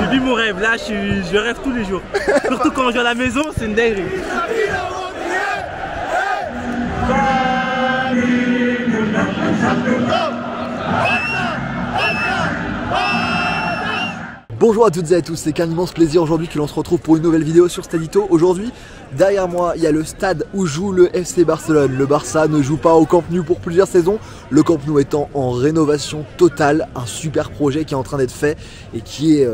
vis mon rêve, là je rêve tous les jours. Surtout quand je vais à la maison, c'est une dinguerie. Bonjour à toutes et à tous, c'est qu'un immense plaisir aujourd'hui que l'on se retrouve pour une nouvelle vidéo sur Stadito. Aujourd'hui, derrière moi, il y a le stade où joue le FC Barcelone. Le Barça ne joue pas au Camp Nou pour plusieurs saisons, le Camp Nou étant en rénovation totale, un super projet qui est en train d'être fait et qui est...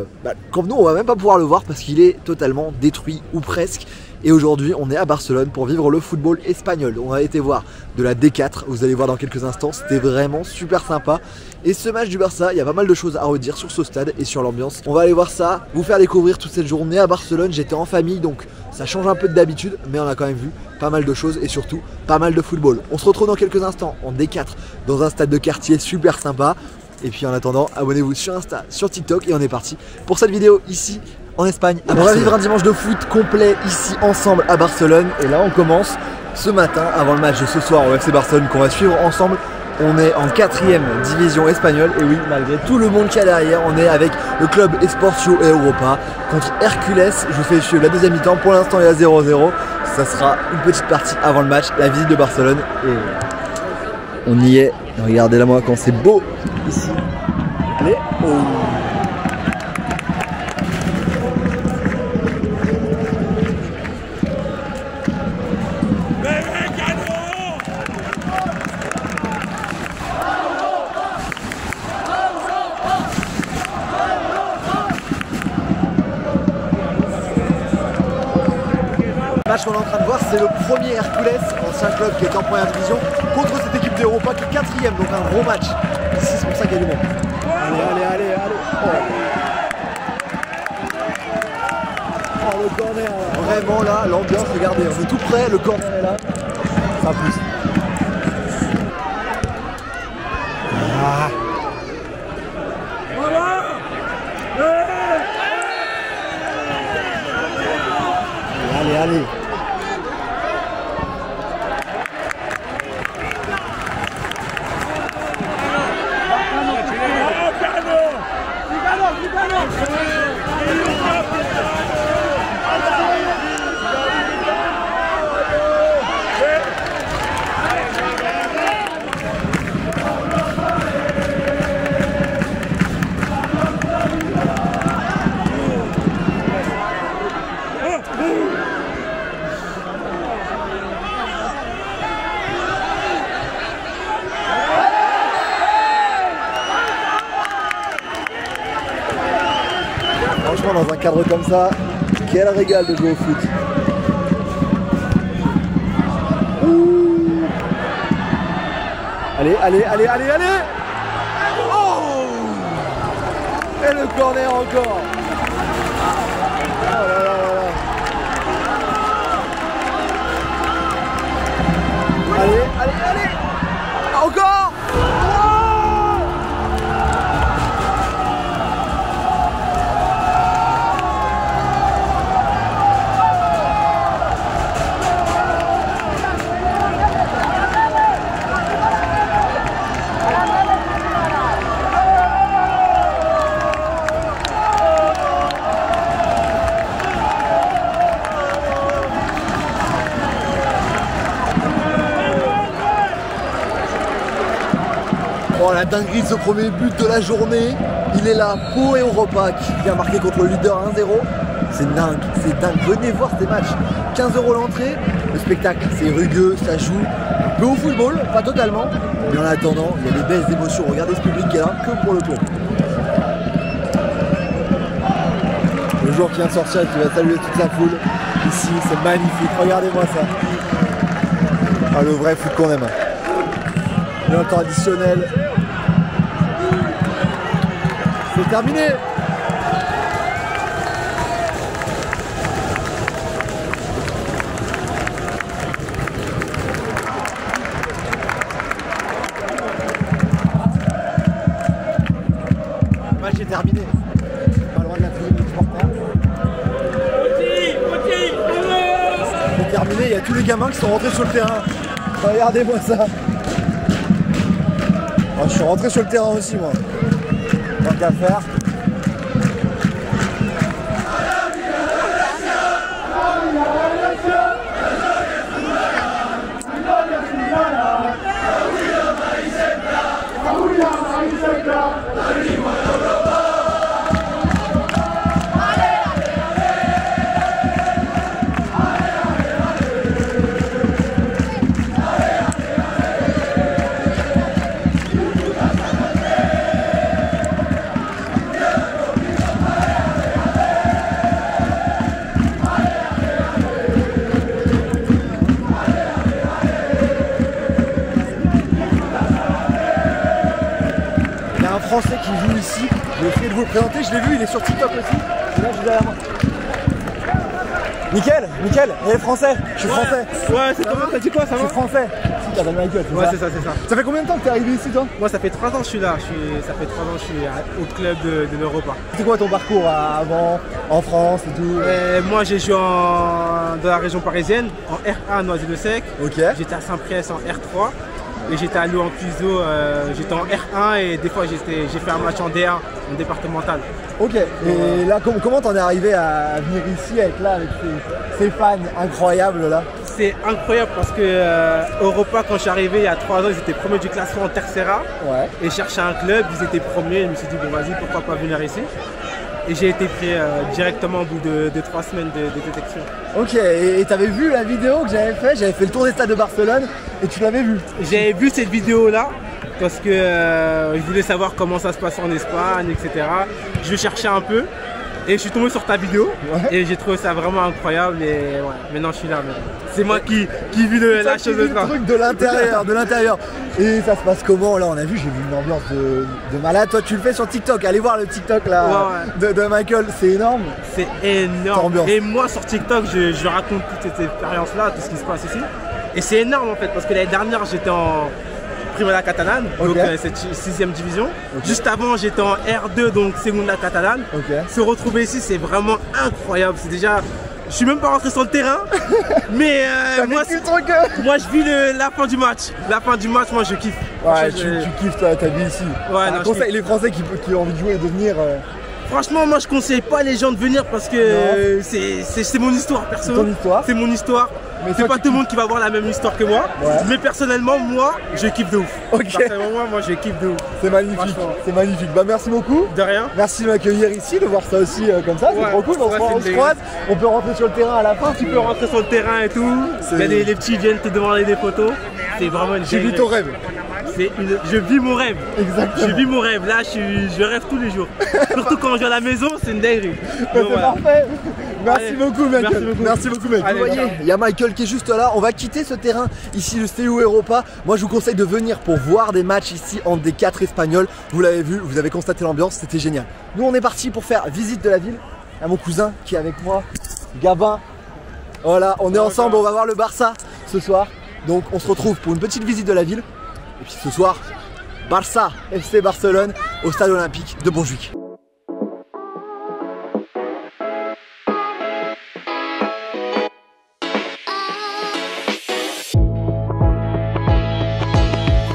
Camp Nou, on va même pas pouvoir le voir parce qu'il est totalement détruit ou presque. Et aujourd'hui, on est à Barcelone pour vivre le football espagnol. On a été voir de la D4, vous allez voir dans quelques instants, c'était vraiment super sympa. Et ce match du Barça, il y a pas mal de choses à redire sur ce stade et sur l'ambiance. On va aller voir ça, vous faire découvrir toute cette journée à Barcelone. J'étais en famille, donc ça change un peu d'habitude, mais on a quand même vu pas mal de choses et surtout pas mal de football. On se retrouve dans quelques instants en D4 dans un stade de quartier super sympa. Et puis en attendant, abonnez-vous sur Insta, sur TikTok et on est parti pour cette vidéo ici en Espagne. On va vivre un dimanche de foot complet ici ensemble à Barcelone. Et là on commence ce matin avant le match de ce soir au FC Barcelone qu'on va suivre ensemble. On est en 4e division espagnole et oui, malgré tout le monde qu'il y a derrière, on est avec le club Esportiu et Europa contre Hercules. Je vous fais suivre la deuxième mi-temps, pour l'instant il y a 0-0. Ça sera une petite partie avant le match, la visite de Barcelone et on y est. Regardez-la moi quand c'est beau ici. Allez, oh. Le match qu'on est en train de voir, c'est le premier Hercules, ancien club qui est en première division, contre cette équipe d'Europa qui est 4e, donc un gros match. Ici, c'est pour ça qu'il y a du monde. Allez. Oh, le corner là. Vraiment là, l'ambiance, regardez, on est tout près, le corner est là. Ça pousse. Ah. Allez. Franchement, dans un cadre comme ça, quel régal de jouer au foot. Ouh. Allez. Oh. Et le corner encore. Oh là. Allez. Encore. Oh la dinguerie de ce premier but de la journée. Il est là, Pau et Europa qui vient marquer contre le leader 1-0. C'est dingue. Venez voir ces matchs. 15 € l'entrée. Le spectacle, c'est rugueux, ça joue un peu au football, pas totalement. Mais en attendant, il y a des belles émotions. Regardez ce public qui est là, que pour le club. Le joueur qui vient de sortir et qui va saluer toute la foule. Ici, c'est magnifique. Regardez-moi ça. Ah, le vrai foot qu'on aime. Et en temps additionnel. C'est terminé. Le match est terminé. Pas loin de la tribune du supporter. C'est terminé, il y a tous les gamins qui sont rentrés sur le terrain. Regardez-moi ça. Oh, je suis rentré sur le terrain aussi moi. Tant qu'à faire. joue ici. Je vais essayer de vous le présenter, je l'ai vu, il est sur TikTok aussi. Et là, je suis derrière moi. Nickel, il est français, je suis français. Ouais, c'est comment? T'as dit quoi? Ça va? Je suis français. Si, t'as Michael, Ouais, c'est ça, c'est ça. Ça fait combien de temps que t'es arrivé ici, toi? Moi, ça fait 3 ans que je suis là. Ça fait 3 ans que je suis au club de l'Europa. C'est quoi ton parcours avant, en France et tout? Moi, j'ai joué dans la région parisienne, en R1 Noisy-le-Sec. Ok. J'étais à Saint-Priest en R3. Et j'étais à Lyon en Puiseau, j'étais en R1 et des fois j'ai fait un match en D1, en départemental. Ok, et là comment t'en es arrivé à venir ici avec ces fans incroyables là? C'est incroyable parce que Europa, quand je suis arrivé il y a 3 ans, ils étaient premiers du classement en Tercera. Ouais. Et je cherchais un club, ils étaient premiers, je me suis dit bon vas-y, pourquoi pas venir ici. Et j'ai été pris directement au bout de 3 semaines de détection. Ok, et t'avais vu la vidéo que j'avais fait le tour des stades de Barcelone et tu l'avais vu? J'avais vu cette vidéo là parce que je voulais savoir comment ça se passe en Espagne, etc. Je cherchais un peu et je suis tombé sur ta vidéo et j'ai trouvé ça vraiment incroyable et ouais, maintenant je suis là. C'est moi qui vis la chose de ça. Le truc de l'intérieur, Et ça se passe comment là? On a vu, j'ai vu une ambiance de malade. Toi tu le fais sur TikTok, allez voir le TikTok là de Michael, c'est énorme. C'est énorme. Et moi sur TikTok je raconte toute cette expérience là, tout ce qui se passe ici. Et c'est énorme en fait parce que l'année dernière j'étais en Primera Catalane, donc c'est 6ème division. Juste avant j'étais en R2, donc Segunda Catalane. Se retrouver ici c'est vraiment incroyable. C'est déjà... Je suis même pas rentré sur le terrain, mais moi je vis la fin du match. La fin du match, moi je kiffe. Ouais, tu kiffes toi, ta vie ici. Ouais, non, conseil les Français qui ont envie de jouer et de venir. Franchement, moi je conseille pas les gens de venir parce que c'est mon histoire perso. C'est mon histoire. C'est pas tout le monde qui va avoir la même histoire que moi, mais personnellement, moi, je kiffe de ouf. Personnellement, moi, je kiffe de ouf. C'est magnifique, c'est magnifique. Bah merci beaucoup. De rien. Merci de m'accueillir ici, de voir ça aussi comme ça, c'est trop cool. On se croise, on peut rentrer sur le terrain à la fin. Tu peux rentrer sur le terrain et tout. Il y a les petits viennent te demander des photos. C'est vraiment une... J'ai vu ton rêve. Je vis mon rêve. Exactement. Je vis mon rêve. Là, je rêve tous les jours. Surtout quand je vais à la maison, c'est une dinguerie. C'est parfait. Merci beaucoup, Michael. Merci beaucoup, mec. Vous voyez, il y a Michael qui est juste là. On va quitter ce terrain ici, le CU Europa. Moi, je vous conseille de venir pour voir des matchs ici entre des 4 Espagnols. Vous l'avez vu, vous avez constaté l'ambiance, c'était génial. Nous, on est parti pour faire visite de la ville. Il y a mon cousin qui est avec moi, Gabin. Voilà, on est ensemble. On va voir le Barça ce soir. Donc, on se retrouve pour une petite visite de la ville. Et puis ce soir, Barça, FC Barcelone, au stade olympique de Montjuïc.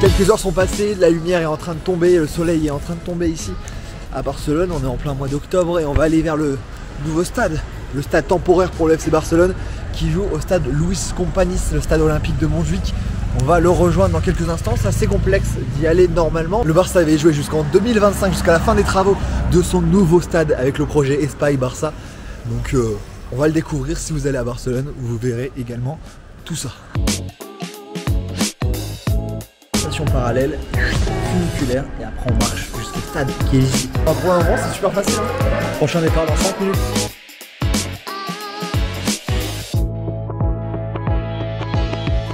Quelques heures sont passées, la lumière est en train de tomber, le soleil est en train de tomber ici à Barcelone. On est en plein mois d'octobre et on va aller vers le nouveau stade, le stade temporaire pour le FC Barcelone qui joue au stade Luis Companys, le stade olympique de Montjuïc. On va le rejoindre dans quelques instants, c'est assez complexe d'y aller normalement. Le Barça avait joué jusqu'en 2025, jusqu'à la fin des travaux de son nouveau stade avec le projet Espai Barça. Donc on va le découvrir, si vous allez à Barcelone, vous verrez également tout ça. Station parallèle, funiculaire et après on marche jusqu'au stade qui est ici. Pour un moment c'est super facile, prochain départ dans 5 minutes.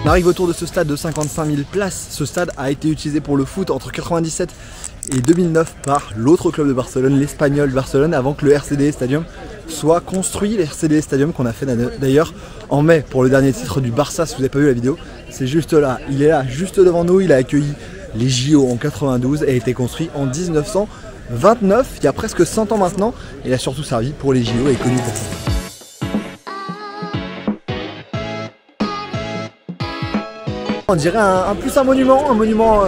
On arrive autour de ce stade de 55 000 places. Ce stade a été utilisé pour le foot entre 1997 et 2009 par l'autre club de Barcelone, l'Espagnol Barcelone, avant que le RCD Stadium soit construit. Le RCD Stadium qu'on a fait d'ailleurs en mai pour le dernier titre du Barça. Si vous n'avez pas vu la vidéo, c'est juste là. Il est là, juste devant nous. Il a accueilli les JO en 92 et a été construit en 1929, il y a presque 100 ans maintenant. Il a surtout servi pour les JO et est connu pour ça. On dirait plus un monument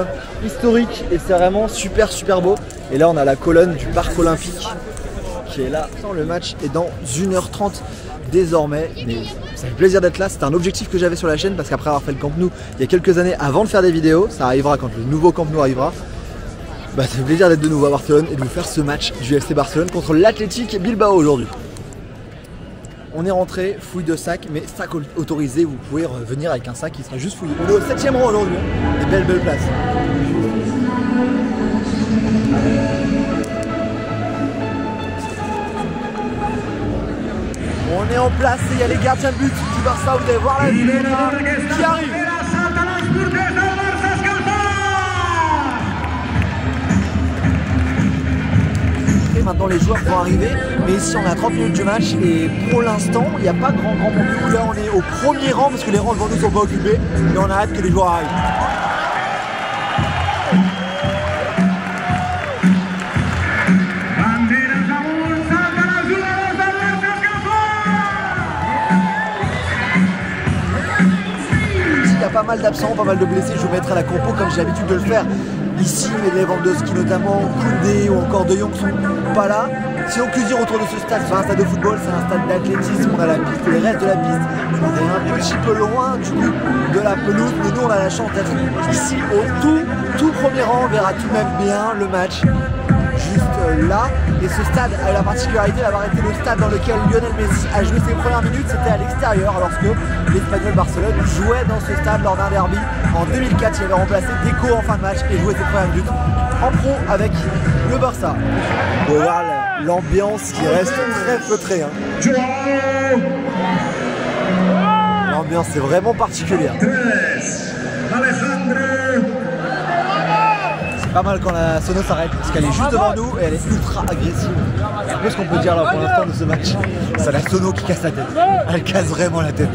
historique et c'est vraiment super beau. Et là on a la colonne du parc olympique qui est là. Le match est dans 1h30 désormais, mais ça fait plaisir d'être là. C'est un objectif que j'avais sur la chaîne parce qu'après avoir fait le Camp Nou il y a quelques années, avant de faire des vidéos, ça arrivera quand le nouveau Camp Nou arrivera. Bah, ça fait plaisir d'être de nouveau à Barcelone et de vous faire ce match du FC Barcelone contre l'Athletic Bilbao aujourd'hui. On est rentré, fouille de sac, mais sac autorisé, vous pouvez revenir avec un sac qui sera juste fouillé. On est au 7e rang aujourd'hui, des belles places. On est en place et il y a les gardiens de but du Barça, vous allez voir la vidéo qui arrive. maintenant les joueurs vont arriver. Mais ici on a 30 minutes du match et pour l'instant il n'y a pas grand monde. Là on est au premier rang parce que les rangs devant nous sont pas occupés. Mais on a hâte que les joueurs arrivent. Pas mal d'absents, pas mal de blessés, je vous mettrai la compo comme j'ai l'habitude de le faire ici, mais Lewandowski notamment, Koundé ou encore De Jong sont pas là. Si on peut dire autour de ce stade, c'est un stade de football, c'est un stade d'athlétisme, on a la piste et le reste de la piste, on est un petit peu loin du coup de la pelouse, mais nous on a la chance d'être ici au tout premier rang, on verra tout de même bien le match juste là. Et ce stade a la particularité d'avoir été le stade dans lequel Lionel Messi a joué ses premières minutes, c'était à l'extérieur lorsque l'Espagnol Barcelone jouait dans ce stade lors d'un derby. En 2004, il avait remplacé Deco en fin de match et joué ses premières minutes en pro avec le Barça. On peut voir l'ambiance qui reste très feutrée. Hein. L'ambiance est vraiment particulière. Pas mal quand la sono s'arrête parce qu'elle est juste devant nous et elle est ultra agressive. C'est un peu ce qu'on peut dire là pour l'instant de ce match. C'est la sono qui casse la tête. Elle casse vraiment la tête.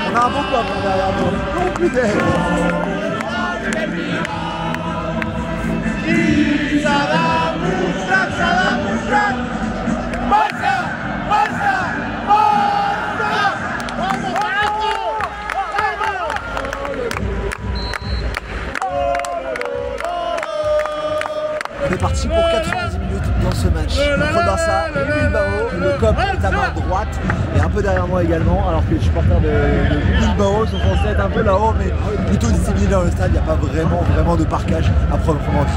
On a un bon peuple derrière nous. Non, plus d'aide. On est parti pour 90 minutes dans ce match. Contre le Barça, Bilbao, le COP est à main droite et un peu derrière moi également, alors que les supporters de Bilbao sont censés être un peu là-haut, mais plutôt disséminés dans le stade. Il n'y a pas vraiment de parquage à proprement dit.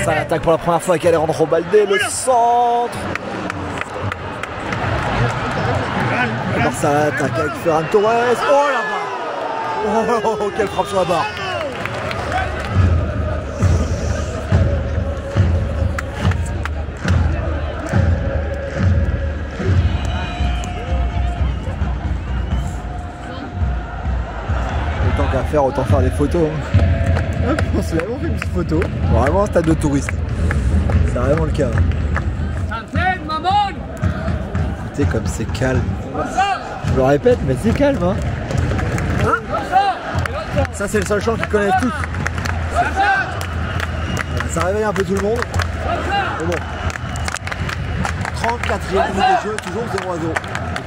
Ça attaque pour la première fois avec Alejandro Baldé, le centre. Alors ça attaque avec Ferran Torres. Oh là-bas. Oh, quelle frappe sur la barre. Autant qu'à faire, autant faire des photos. Hop, on se lève, on fait une petite photo. Vraiment un stade de touristes. C'est vraiment le cas. Écoutez comme c'est calme. Je le répète, mais c'est calme. Hein. Ça c'est le seul chant qu'ils connaissent tous. Ça réveille un peu tout le monde. Mais bon. 34e minute de jeu, toujours 0-0.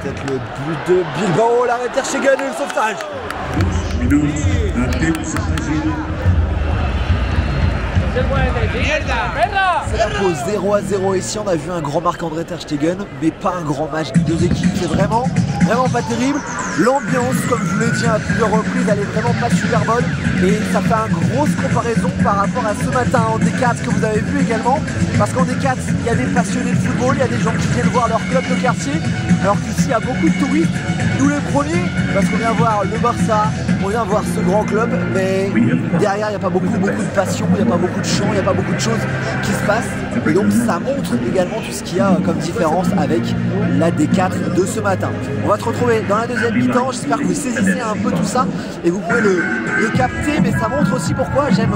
Peut-être le but de Bilbao, l'arrêt Ter Stegen et le sauvetage. C'est la pause 0-0 ici, on a vu un grand Marc-André Ter Stegen, mais pas un grand match des deux équipes, c'est vraiment pas terrible. L'ambiance, comme je vous l'ai dit à plusieurs reprises, elle est vraiment pas super bonne et ça fait une grosse comparaison par rapport à ce matin en D4 que vous avez vu également, parce qu'en D4 il y a des passionnés de football, il y a des gens qui viennent voir leur club de quartier, alors qu'ici il y a beaucoup de touristes, nous les premiers, parce qu'on vient voir le Barça, on vient voir ce grand club, mais derrière il n'y a pas beaucoup de passion, il n'y a pas beaucoup de chants, il n'y a pas beaucoup de choses qui se passent, et donc ça montre également tout ce qu'il y a comme différence avec la D4 de ce matin. On va se retrouver dans la deuxième mi-temps, j'espère que vous saisissez un peu tout ça et vous pouvez le capter, mais ça montre aussi pourquoi j'aime,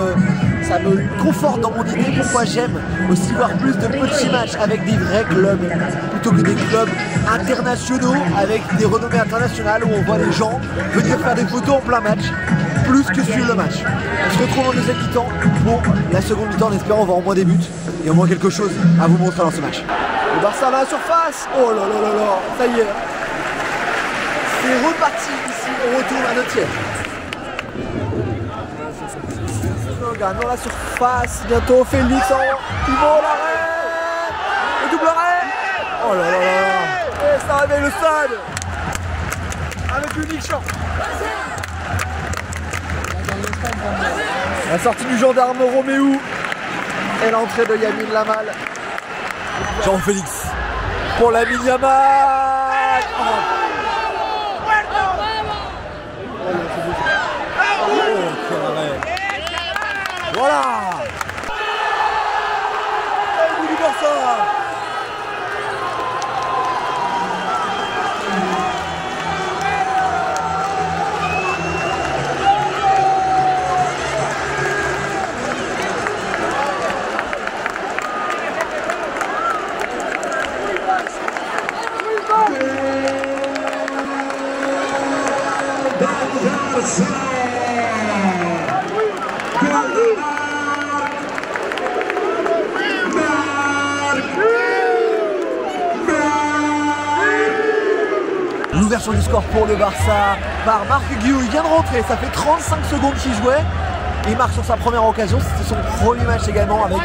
ça me conforte dans mon idée, pourquoi j'aime aussi voir plus de petits matchs avec des vrais clubs plutôt que des clubs internationaux avec des renommées internationales où on voit les gens venir faire des photos en plein match plus que suivre le match. On se retrouve en deuxième mi-temps pour la seconde mi-temps en espérant voir au moins des buts et au moins quelque chose à vous montrer dans ce match. Le Barça à la surface, oh là là là là, ça y est, c'est reparti ici, on retourne à notre tiers. regarde dans la surface, bientôt Félix en pivot, l'arrêt, le double arrêt. Oh là là là, et ça réveille le stade avec l'unique chant. La sortie du gendarme Roméo et l'entrée de Yamin Lamal. Jean-Félix pour Lamine Yamal. Voilà. Et le but du Barça. L'ouverture du score pour le Barça par Marc Guiou, il vient de rentrer, ça fait 35 secondes qu'il jouait. Il marque sur sa première occasion, c'était son premier match également avec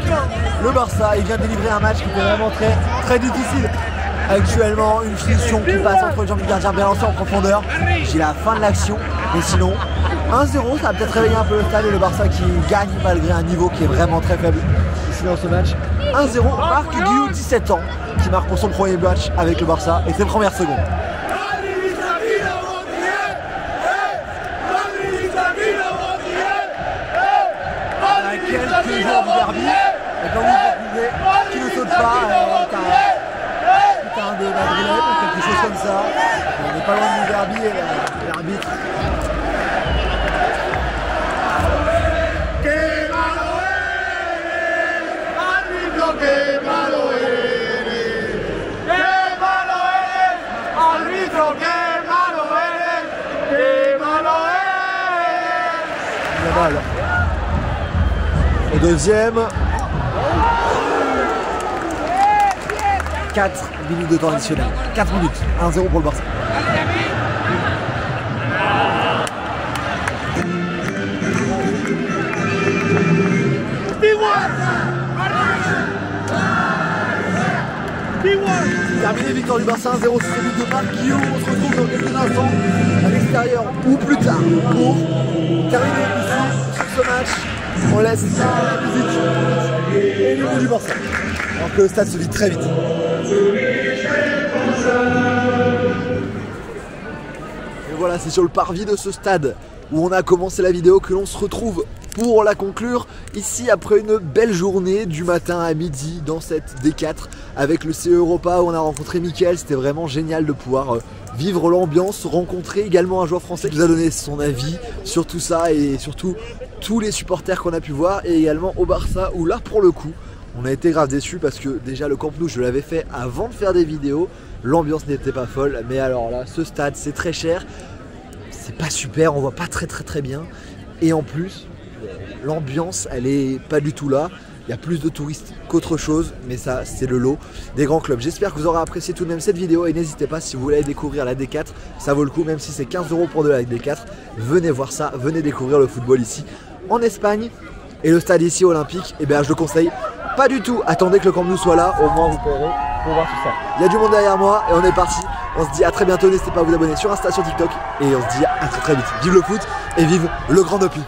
le Barça. Il vient de délivrer un match qui était vraiment très difficile. Actuellement, une finition qui passe entre les jambes du gardien, bien lancé en profondeur. J'ai la fin de l'action, mais sinon 1-0, ça va peut-être réveiller un peu le stade et le Barça qui gagne malgré un niveau qui est vraiment très faible ici dans ce match. 1-0, Marc Guiou, 17 ans, qui marque pour son premier match avec le Barça et ses premières secondes. Quelques joueurs du derby, et comme vous pouvez, qui ne saute pas, un de Madrilène ou quelque chose comme ça. On n'est pas loin du derby et l'arbitre. Au deuxième, 4 minutes de temps additionnel. 4 minutes, 1-0 pour le Barça. Terminé, victoire du Barça 1-0 sur ce but de Marc Guiou. On se retrouve dans quelques instants à l'extérieur ou plus tard pour terminer ici sur ce match. On laisse la musique et le but du Barça. Alors que le stade se vide très vite. Et voilà, c'est sur le parvis de ce stade où on a commencé la vidéo que l'on se retrouve pour la conclure. Ici, après une belle journée du matin à midi dans cette D4 avec le CE Europa où on a rencontré Mickaël. C'était vraiment génial de pouvoir vivre l'ambiance, rencontrer également un joueur français qui nous a donné son avis sur tout ça et surtout tous les supporters qu'on a pu voir, et également au Barça où là pour le coup on a été grave déçus parce que déjà le Camp Nou je l'avais fait avant de faire des vidéos, l'ambiance n'était pas folle, mais alors là ce stade c'est très cher, c'est pas super, on voit pas très bien, et en plus l'ambiance elle est pas du tout là. Il y a plus de touristes qu'autre chose, mais ça c'est le lot des grands clubs. J'espère que vous aurez apprécié tout de même cette vidéo et n'hésitez pas, si vous voulez découvrir la D4, ça vaut le coup, même si c'est 15 € pour de la D4, venez voir ça, venez découvrir le football ici en Espagne. Et le stade ici olympique, eh bien je le conseille pas du tout. Attendez que le Camp Nou soit là, au moins vous paierez pour voir tout ça. Il y a du monde derrière moi et on est parti. On se dit à très bientôt, n'hésitez pas à vous abonner sur Insta, sur TikTok, et on se dit à très vite. Vive le foot et vive le Grand Opi.